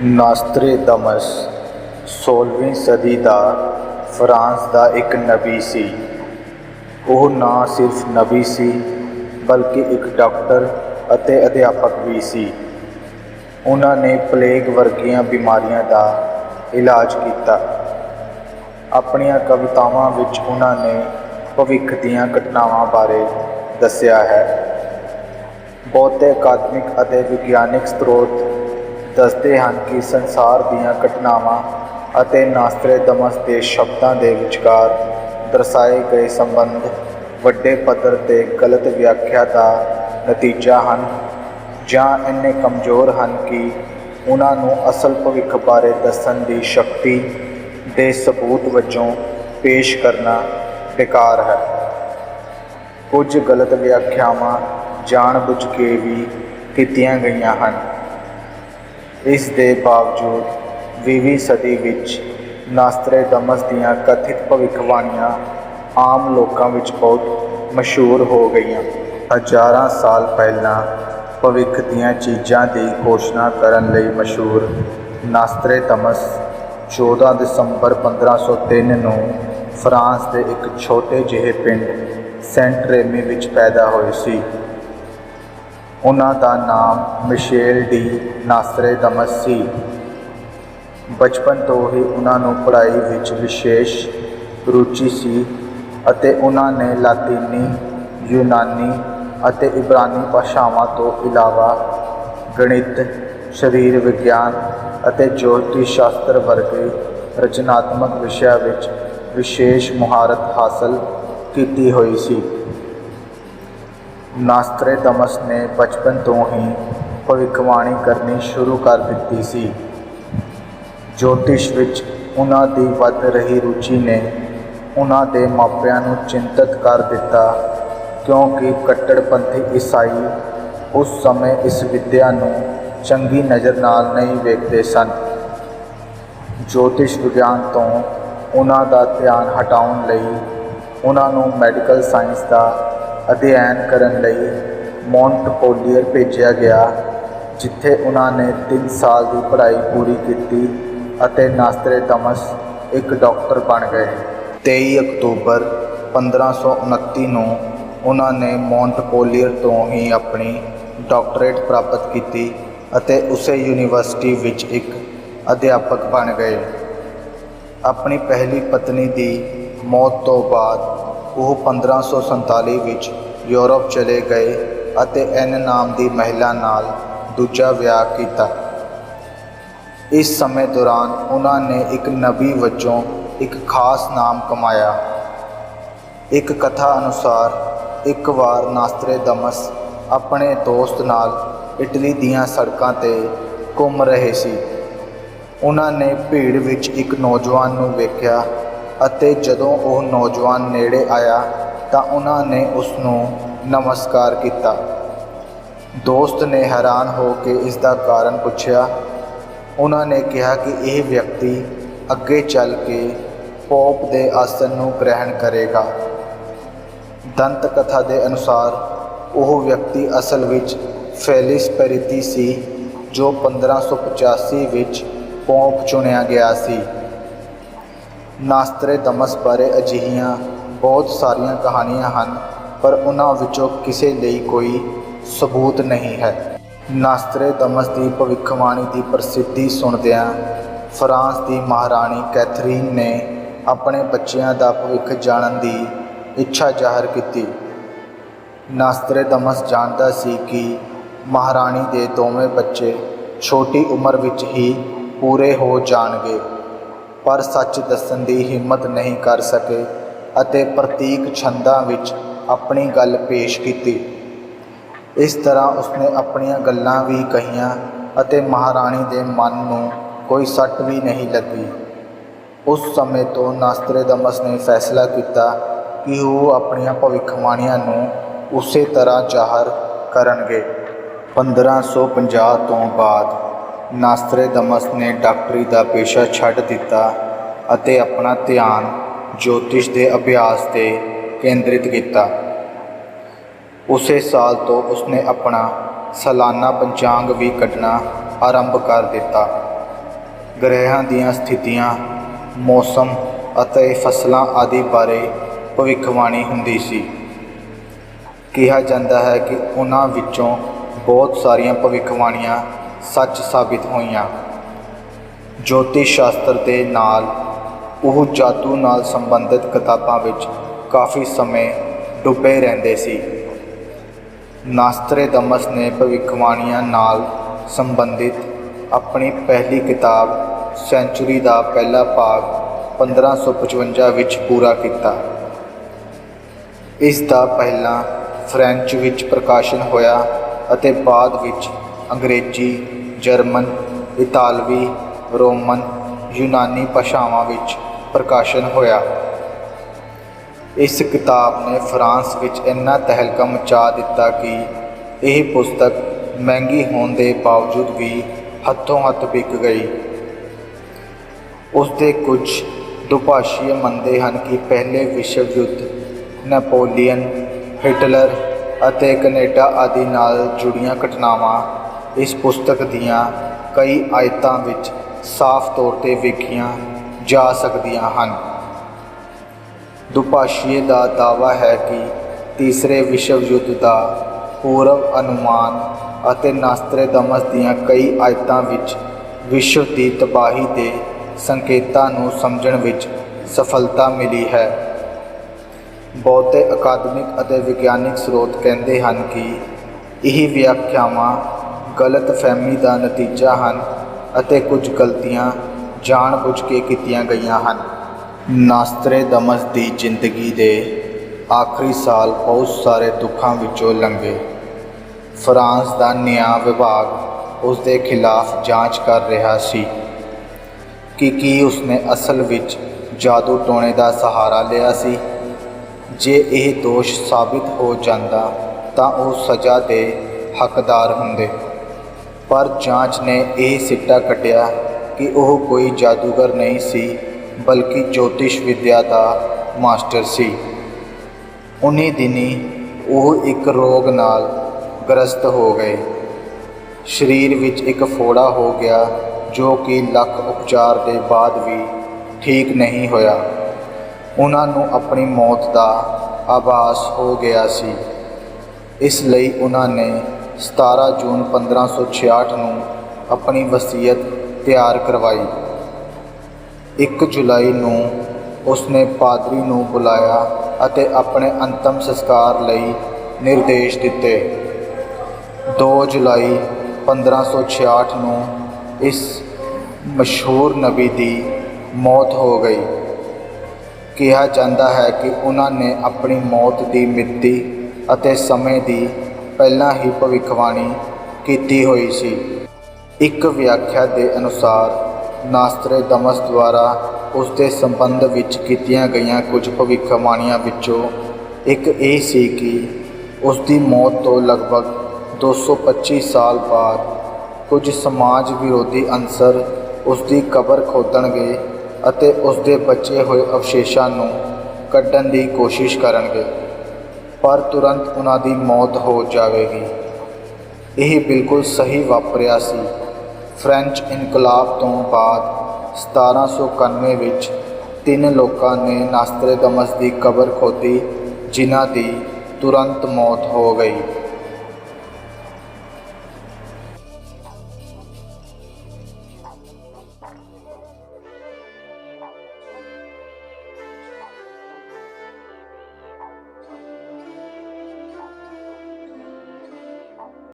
ਨਾਸਤ੍ਰੇਦਮਸ 16ਵੀਂ ਸਦੀ ਦਾ ਫਰਾਂਸ ਦਾ ਇੱਕ ਨਬੀ ਸੀ। ਉਹ ਨਾ ਸਿਰਫ ਨਬੀ ਸੀ ਬਲਕਿ ਇੱਕ ਡਾਕਟਰ ਅਤੇ ਅਧਿਆਪਕ ਵੀ ਸੀ। ਉਹਨਾਂ ਨੇ ਪਲੇਗ ਵਰਗੀਆਂ ਬਿਮਾਰੀਆਂ ਦਾ ਇਲਾਜ ਕੀਤਾ। ਆਪਣੀਆਂ ਕਵਿਤਾਵਾਂ ਵਿੱਚ ਉਹਨਾਂ ਨੇ ਭਵਿੱਖ ਦੀਆਂ ਘਟਨਾਵਾਂ ਬਾਰੇ ਦੱਸਿਆ ਹੈ। ਬਹੁਤੇ ਅਕਾਦਮਿਕ ਅਤੇ ਵਿਗਿਆਨਿਕ ਸਰੋਤ ਦੱਸਦੇ ਹਨ ਕਿ ਸੰਸਾਰ ਦੀਆਂ ਘਟਨਾਵਾਂ ਅਤੇ ਨਾਸਤ੍ਰੇਦਮਸ ਦੇ ਸ਼ਬਦਾਂ ਦੇ ਵਿਚਕਾਰ ਦਰਸਾਏ ਗਏ ਸੰਬੰਧ ਵੱਡੇ ਪੱਧਰ 'ਤੇ ਗਲਤ ਵਿਆਖਿਆ ਦਾ ਨਤੀਜਾ ਹਨ ਜਾਂ ਇੰਨੇ ਕਮਜ਼ੋਰ ਹਨ ਕਿ ਉਹਨਾਂ ਨੂੰ ਅਸਲ ਭਵਿੱਖ ਬਾਰੇ ਦੱਸਣ ਦੀ ਸ਼ਕਤੀ ਦੇ ਸਬੂਤ ਵਜੋਂ ਪੇਸ਼ ਕਰਨਾ ਬੇਕਾਰ ਹੈ। ਕੁਝ ਗਲਤ ਵਿਆਖਿਆਵਾਂ ਜਾਣ-ਬੁੱਝ ਕੇ ਵੀ ਕੀਤੀਆਂ ਗਈਆਂ ਹਨ। ਇਸ ਦੇ ਬਾਵਜੂਦ 20ਵੀਂ ਸਦੀ ਵਿੱਚ ਨਾਸਤ੍ਰੇਦਮਸ ਦੀਆਂ ਕਥਿਤ ਭਵਿੱਖਬਾਣੀਆਂ ਆਮ ਲੋਕਾਂ ਵਿੱਚ ਬਹੁਤ ਮਸ਼ਹੂਰ ਹੋ ਗਈਆਂ। ਹਜ਼ਾਰਾਂ ਸਾਲ ਪਹਿਲਾਂ ਭਵਿੱਖ ਦੀਆਂ ਚੀਜ਼ਾਂ ਦੀ ਘੋਸ਼ਣਾ ਕਰਨ ਲਈ ਮਸ਼ਹੂਰ ਨਾਸਤ੍ਰੇਦਮਸ 14 ਦਸੰਬਰ 1503 ਨੂੰ ਫਰਾਂਸ ਦੇ ਇੱਕ ਛੋਟੇ ਜਿਹੇ ਪਿੰਡ ਸੈਂਟ ਰੇਮੀ ਵਿੱਚ ਪੈਦਾ ਹੋਏ ਸੀ। ਉਹਨਾਂ ਦਾ ਨਾਮ ਮਿਸ਼ੇਲ ਡੀ ਨਾਸਤ੍ਰੇਦਮਸ ਸੀ। ਬਚਪਨ ਤੋਂ ਹੀ ਉਹਨਾਂ ਨੂੰ ਪੜ੍ਹਾਈ ਵਿੱਚ ਵਿਸ਼ੇਸ਼ ਰੁਚੀ ਸੀ ਅਤੇ ਉਹਨਾਂ ਨੇ ਲਾਤੀਨੀ, ਯੂਨਾਨੀ ਅਤੇ ਇਬਰਾਨੀ ਭਾਸ਼ਾਵਾਂ ਤੋਂ ਇਲਾਵਾ ਗਣਿਤ, ਸਰੀਰ ਵਿਗਿਆਨ ਅਤੇ ਜੋਤਿਸ਼ ਸ਼ਾਸਤਰ ਵਰਗੇ ਰਚਨਾਤਮਕ ਵਿਸ਼ਿਆਂ ਵਿੱਚ ਵਿਸ਼ੇਸ਼ ਮੁਹਾਰਤ ਹਾਸਲ ਕੀਤੀ ਹੋਈ ਸੀ। ਨਾਸਤ੍ਰੇਦਮਸ ਨੇ ਬਚਪਨ ਤੋਂ ਹੀ ਭਵਿੱਖਬਾਣੀ ਕਰਨੀ ਸ਼ੁਰੂ ਕਰ ਦਿੱਤੀ ਸੀ। ਜੋਤਿਸ਼ ਵਿੱਚ ਉਹਨਾਂ ਦੀ ਵੱਧ ਰਹੀ ਰੁਚੀ ਨੇ ਉਹਨਾਂ ਦੇ ਮਾਪਿਆਂ ਨੂੰ ਚਿੰਤਤ ਕਰ ਦਿੱਤਾ ਕਿਉਂਕਿ ਕੱਟੜਪੰਥੀ ਈਸਾਈ ਉਸ ਸਮੇਂ ਇਸ ਵਿੱਦਿਆ ਨੂੰ ਚੰਗੀ ਨਜ਼ਰ ਨਾਲ ਨਹੀਂ ਵੇਖਦੇ ਸਨ। ਜੋਤਿਸ਼ ਵਿਗਿਆਨ ਤੋਂ ਉਹਨਾਂ ਦਾ ਧਿਆਨ ਹਟਾਉਣ ਲਈ ਉਹਨਾਂ ਨੂੰ ਮੈਡੀਕਲ ਸਾਇੰਸ ਦਾ ਅਧਿਐਨ ਕਰਨ ਲਈ ਮੌਂਟਪੋਲੀਅਰ ਭੇਜਿਆ ਗਿਆ, ਜਿੱਥੇ ਉਹਨਾਂ ਨੇ 3 ਸਾਲ ਦੀ ਪੜ੍ਹਾਈ ਪੂਰੀ ਕੀਤੀ ਅਤੇ ਨਾਸਤ੍ਰੇਦਮਸ ਇੱਕ ਡਾਕਟਰ ਬਣ ਗਏ। 23 ਅਕਤੂਬਰ 1529 ਨੂੰ ਉਹਨਾਂ ਨੇ ਮੌਂਟਪੋਲੀਅਰ ਤੋਂ ਹੀ ਆਪਣੀ ਡਾਕਟਰੇਟ ਪ੍ਰਾਪਤ ਕੀਤੀ ਅਤੇ ਉਸੇ ਯੂਨੀਵਰਸਿਟੀ ਵਿੱਚ ਇੱਕ ਅਧਿਆਪਕ ਬਣ ਗਏ। ਆਪਣੀ ਪਹਿਲੀ ਪਤਨੀ ਦੀ ਮੌਤ ਤੋਂ ਬਾਅਦ ਉਹ 1547 ਵਿੱਚ ਯੂਰਪ ਚਲੇ ਗਏ ਅਤੇ ਐਨ ਨਾਮ ਦੀ ਮਹਿਲਾ ਨਾਲ ਦੂਜਾ ਵਿਆਹ ਕੀਤਾ। ਇਸ ਸਮੇਂ ਦੌਰਾਨ ਉਹਨਾਂ ਨੇ ਇੱਕ ਨਬੀ ਵਜੋਂ ਇੱਕ ਖਾਸ ਨਾਮ ਕਮਾਇਆ। ਇੱਕ ਕਥਾ ਅਨੁਸਾਰ ਇੱਕ ਵਾਰ ਨਾਸਤ੍ਰੇਦਮਸ ਆਪਣੇ ਦੋਸਤ ਨਾਲ ਇਟਲੀ ਦੀਆਂ ਸੜਕਾਂ 'ਤੇ ਘੁੰਮ ਰਹੇ ਸੀ। ਉਹਨਾਂ ਨੇ ਭੀੜ ਵਿੱਚ ਇੱਕ ਨੌਜਵਾਨ ਨੂੰ ਵੇਖਿਆ ਅਤੇ ਜਦੋਂ ਉਹ ਨੌਜਵਾਨ ਨੇੜੇ ਆਇਆ ਤਾਂ ਉਹਨਾਂ ਨੇ ਉਸ ਨੂੰ ਨਮਸਕਾਰ ਕੀਤਾ। ਦੋਸਤ ਨੇ ਹੈਰਾਨ ਹੋ ਕੇ ਇਸ ਦਾ ਕਾਰਨ ਪੁੱਛਿਆ। ਉਹਨਾਂ ਨੇ ਕਿਹਾ ਕਿ ਇਹ ਵਿਅਕਤੀ ਅੱਗੇ ਚੱਲ ਕੇ ਪੋਪ ਦੇ ਆਸਣ ਨੂੰ ਗ੍ਰਹਿਣ ਕਰੇਗਾ। ਦੰਤ ਕਥਾ ਦੇ ਅਨੁਸਾਰ ਉਹ ਵਿਅਕਤੀ ਅਸਲ ਵਿੱਚ ਫੇਲਿਸ ਪੈਰੀਤੀ ਸੀ, ਜੋ 1585 ਵਿੱਚ ਪੋਪ ਚੁਣਿਆ ਗਿਆ ਸੀ। ਨਾਸਤ੍ਰੇਦਮਸ ਬਾਰੇ ਅਜਿਹੀਆਂ ਬਹੁਤ ਸਾਰੀਆਂ ਕਹਾਣੀਆਂ ਹਨ, ਪਰ ਉਹਨਾਂ ਵਿੱਚੋਂ ਕਿਸੇ ਲਈ ਕੋਈ ਸਬੂਤ ਨਹੀਂ ਹੈ। ਨਾਸਤ੍ਰੇਦਮਸ ਦੀ ਭਵਿੱਖਬਾਣੀ ਦੀ ਪ੍ਰਸਿੱਧੀ ਸੁਣਦਿਆਂ ਫਰਾਂਸ ਦੀ ਮਹਾਰਾਣੀ ਕੈਥਰੀਨ ਨੇ ਆਪਣੇ ਬੱਚਿਆਂ ਦਾ ਭਵਿੱਖ ਜਾਣਨ ਦੀ ਇੱਛਾ ਜ਼ਾਹਰ ਕੀਤੀ। ਨਾਸਤ੍ਰੇਦਮਸ ਜਾਣਦਾ ਸੀ ਕਿ ਮਹਾਰਾਣੀ ਦੇ ਦੋਵੇਂ ਬੱਚੇ ਛੋਟੀ ਉਮਰ ਵਿੱਚ ਹੀ ਪੂਰੇ ਹੋ ਜਾਣਗੇ, ਪਰ ਸੱਚ ਦੱਸਣ ਦੀ ਹਿੰਮਤ ਨਹੀਂ ਕਰ ਸਕੇ ਅਤੇ ਪ੍ਰਤੀਕ ਛੰਦਾਂ ਵਿੱਚ ਆਪਣੀ ਗੱਲ ਪੇਸ਼ ਕੀਤੀ। ਇਸ ਤਰ੍ਹਾਂ ਉਸਨੇ ਆਪਣੀਆਂ ਗੱਲਾਂ ਵੀ ਕਹੀਆਂ ਅਤੇ ਮਹਾਰਾਣੀ ਦੇ ਮਨ ਨੂੰ ਕੋਈ ਸੱਟ ਵੀ ਨਹੀਂ ਲੱਗੀ। ਉਸ ਸਮੇਂ ਤੋਂ ਨਾਸਤ੍ਰੇਦਮਸ ਨੇ ਫੈਸਲਾ ਕੀਤਾ ਕਿ ਉਹ ਆਪਣੀਆਂ ਭਵਿੱਖਬਾਣੀਆਂ ਨੂੰ ਉਸੇ ਤਰ੍ਹਾਂ ਜ਼ਾਹਰ ਕਰਨਗੇ। 1550 ਤੋਂ ਬਾਅਦ ਨਾਸਤ੍ਰੇਦਮਸ ਨੇ ਡਾਕਟਰੀ ਦਾ ਪੇਸ਼ਾ ਛੱਡ ਦਿੱਤਾ ਅਤੇ ਆਪਣਾ ਧਿਆਨ ਜੋਤਿਸ਼ ਦੇ ਅਭਿਆਸ 'ਤੇ ਕੇਂਦਰਿਤ ਕੀਤਾ। ਉਸੇ ਸਾਲ ਤੋਂ ਉਸਨੇ ਆਪਣਾ ਸਾਲਾਨਾ ਪੰਚਾਂਗ ਵੀ ਕੱਢਣਾ ਆਰੰਭ ਕਰ ਦਿੱਤਾ। ਗ੍ਰਹਿਆਂ ਦੀਆਂ ਸਥਿਤੀਆਂ, ਮੌਸਮ ਅਤੇ ਫਸਲਾਂ ਆਦਿ ਬਾਰੇ ਭਵਿੱਖਬਾਣੀ ਹੁੰਦੀ ਸੀ। ਕਿਹਾ ਜਾਂਦਾ ਹੈ ਕਿ ਉਹਨਾਂ ਵਿੱਚੋਂ ਬਹੁਤ ਸਾਰੀਆਂ ਭਵਿੱਖਬਾਣੀਆਂ ਸੱਚ ਸਾਬਿਤ ਹੋਈਆਂ। ਜੋਤਿਸ਼ ਸ਼ਾਸਤਰ ਦੇ ਨਾਲ ਉਹ ਜਾਦੂ ਨਾਲ ਸੰਬੰਧਿਤ ਕਿਤਾਬਾਂ ਵਿੱਚ ਕਾਫੀ ਸਮੇਂ ਡੁੱਬੇ ਰਹਿੰਦੇ ਸੀ। ਨਾਸਤਰੇਦਮਸ ਨੇ ਭਵਿੱਖਬਾਣੀਆਂ ਨਾਲ ਸੰਬੰਧਿਤ ਆਪਣੀ ਪਹਿਲੀ ਕਿਤਾਬ ਸੈਂਚੁਰੀ ਦਾ ਪਹਿਲਾ ਭਾਗ 1555 ਵਿੱਚ ਪੂਰਾ ਕੀਤਾ। ਇਸ ਦਾ ਪਹਿਲਾਂ ਫ੍ਰੈਂਚ ਵਿੱਚ ਪ੍ਰਕਾਸ਼ਨ ਹੋਇਆ ਅਤੇ ਬਾਅਦ ਵਿੱਚ ਅੰਗਰੇਜ਼ੀ, ਜਰਮਨ, ਇਤਾਲਵੀ, ਰੋਮਨ, ਯੂਨਾਨੀ ਭਾਸ਼ਾਵਾਂ ਵਿੱਚ ਪ੍ਰਕਾਸ਼ਨ ਹੋਇਆ। ਇਸ ਕਿਤਾਬ ਨੇ ਫਰਾਂਸ ਵਿੱਚ ਇੰਨਾ ਤਹਿਲਕਾ ਮਚਾ ਦਿੱਤਾ ਕਿ ਇਹ ਪੁਸਤਕ ਮਹਿੰਗੀ ਹੋਣ ਦੇ ਬਾਵਜੂਦ ਵੀ ਹੱਥੋਂ ਹੱਥ ਵਿਕ ਗਈ। ਉਸ ਦੇ ਕੁਝ ਦੁਭਾਸ਼ੀਏ ਮੰਨਦੇ ਹਨ ਕਿ ਪਹਿਲੇ ਵਿਸ਼ਵ ਯੁੱਧ, ਨੈਪੋਲੀਅਨ, ਹਿਟਲਰ ਅਤੇ ਕੈਨੇਡਾ ਆਦਿ ਨਾਲ ਜੁੜੀਆਂ ਘਟਨਾਵਾਂ ਇਸ ਪੁਸਤਕ ਦੀਆਂ ਕਈ ਆਇਤਾਂ ਵਿੱਚ ਸਾਫ਼ ਤੌਰ 'ਤੇ ਵੇਖੀਆਂ ਜਾ ਸਕਦੀਆਂ ਹਨ। ਦੁਭਾਸ਼ੀਏ ਦਾ ਦਾਅਵਾ ਹੈ ਕਿ ਤੀਸਰੇ ਵਿਸ਼ਵ ਯੁੱਧ ਦਾ ਪੂਰਵ ਅਨੁਮਾਨ ਅਤੇ ਨਾਸਤਰੇਦਮਸ ਦੀਆਂ ਕਈ ਆਇਤਾਂ ਵਿੱਚ ਵਿਸ਼ਵ ਦੀ ਤਬਾਹੀ ਦੇ ਸੰਕੇਤਾਂ ਨੂੰ ਸਮਝਣ ਵਿੱਚ ਸਫਲਤਾ ਮਿਲੀ ਹੈ। ਬਹੁਤੇ ਅਕਾਦਮਿਕ ਅਤੇ ਵਿਗਿਆਨਿਕ ਸਰੋਤ ਕਹਿੰਦੇ ਹਨ ਕਿ ਇਹ ਵਿਆਖਿਆਵਾਂ ਗਲਤਫਹਿਮੀ ਦਾ ਨਤੀਜਾ ਹਨ ਅਤੇ ਕੁਝ ਗਲਤੀਆਂ ਜਾਣ-ਬੁੱਝ ਕੇ ਕੀਤੀਆਂ ਗਈਆਂ ਹਨ। ਨਾਸਤਰੇਦਮਸ ਦੀ ਜ਼ਿੰਦਗੀ ਦੇ ਆਖਰੀ ਸਾਲ ਬਹੁਤ ਸਾਰੇ ਦੁੱਖਾਂ ਵਿੱਚੋਂ ਲੰਘੇ। ਫਰਾਂਸ ਦਾ ਨਿਆਂ ਵਿਭਾਗ ਉਸ ਦੇ ਖਿਲਾਫ ਜਾਂਚ ਕਰ ਰਿਹਾ ਸੀ ਕਿ ਕੀ ਉਸਨੇ ਅਸਲ ਵਿੱਚ ਜਾਦੂ ਟੋਣੇ ਦਾ ਸਹਾਰਾ ਲਿਆ ਸੀ। ਜੇ ਇਹ ਦੋਸ਼ ਸਾਬਿਤ ਹੋ ਜਾਂਦਾ ਤਾਂ ਉਹ ਸਜ਼ਾ ਦੇ ਹੱਕਦਾਰ ਹੁੰਦੇ, ਪਰ ਜਾਂਚ ਨੇ ਇਹ ਸਿੱਟਾ ਕੱਢਿਆ ਕਿ ਉਹ ਕੋਈ ਜਾਦੂਗਰ ਨਹੀਂ ਸੀ ਬਲਕਿ ਜੋਤਿਸ਼ ਵਿੱਦਿਆ ਦਾ ਮਾਸਟਰ ਸੀ। ਉਨ੍ਹੀਂ ਦਿਨੀਂ ਉਹ ਇੱਕ ਰੋਗ ਨਾਲ ਗ੍ਰਸਤ ਹੋ ਗਏ। ਸਰੀਰ ਵਿੱਚ ਇੱਕ ਫੋੜਾ ਹੋ ਗਿਆ ਜੋ ਕਿ ਲੱਖ ਉਪਚਾਰ ਦੇ ਬਾਅਦ ਵੀ ਠੀਕ ਨਹੀਂ ਹੋਇਆ। ਉਹਨਾਂ ਨੂੰ ਆਪਣੀ ਮੌਤ ਦਾ ਆਭਾਸ ਹੋ ਗਿਆ ਸੀ। ਇਸ ਲਈ ਉਹਨਾਂ ਨੇ 17 ਜੂਨ 1566 ਨੂੰ ਆਪਣੀ ਵਸੀਅਤ ਤਿਆਰ ਕਰਵਾਈ। 1 ਜੁਲਾਈ ਨੂੰ ਉਸਨੇ ਪਾਦਰੀ ਨੂੰ ਬੁਲਾਇਆ ਅਤੇ ਆਪਣੇ ਅੰਤਮ ਸੰਸਕਾਰ ਲਈ ਨਿਰਦੇਸ਼ ਦਿੱਤੇ। 2 ਜੁਲਾਈ 1566 ਨੂੰ ਇਸ ਮਸ਼ਹੂਰ ਨਬੀ ਦੀ ਮੌਤ ਹੋ ਗਈ। ਕਿਹਾ ਜਾਂਦਾ ਹੈ ਕਿ ਉਹਨਾਂ ਨੇ ਆਪਣੀ ਮੌਤ ਦੀ ਮਿਤੀ ਅਤੇ ਸਮੇਂ ਦੀ ਪਹਿਲਾਂ ਹੀ ਭਵਿੱਖਬਾਣੀ ਕੀਤੀ ਹੋਈ ਸੀ। ਇੱਕ ਵਿਆਖਿਆ ਦੇ ਅਨੁਸਾਰ ਨਾਸਤਰੇਦਮਸ ਦੁਆਰਾ ਉਸ ਦੇ ਸੰਬੰਧ ਵਿੱਚ ਕੀਤੀਆਂ ਗਈਆਂ ਕੁਝ ਭਵਿੱਖਬਾਣੀਆਂ ਵਿੱਚੋਂ ਇੱਕ ਇਹ ਸੀ ਕਿ ਉਸ ਦੀ ਮੌਤ ਤੋਂ ਲਗਭਗ 225 ਸਾਲ ਬਾਅਦ ਕੁਝ ਸਮਾਜ ਵਿਰੋਧੀ ਅਨਸਰ ਉਸ ਦੀ ਕਬਰ ਖੋਦਣਗੇ ਅਤੇ ਉਸ ਦੇ ਬਚੇ ਹੋਏ ਅਵਸ਼ੇਸ਼ਾਂ ਨੂੰ ਕੱਢਣ ਦੀ ਕੋਸ਼ਿਸ਼ ਕਰਨਗੇ, ਪਰ ਤੁਰੰਤ ਉਹਨਾਂ ਦੀ ਮੌਤ ਹੋ ਜਾਵੇਗੀ। ਇਹ ਬਿਲਕੁਲ ਸਹੀ ਵਾਪਰਿਆ ਸੀ। ਫ੍ਰੈਂਚ ਇਨਕਲਾਬ ਤੋਂ ਬਾਅਦ 1791 ਵਿੱਚ 3 ਲੋਕਾਂ ਨੇ ਨਾਸਤਰੇਦਮਸ ਦੀ ਕਬਰ ਖੋਦੀ ਜਿਨ੍ਹਾਂ ਦੀ ਤੁਰੰਤ ਮੌਤ ਹੋ ਗਈ।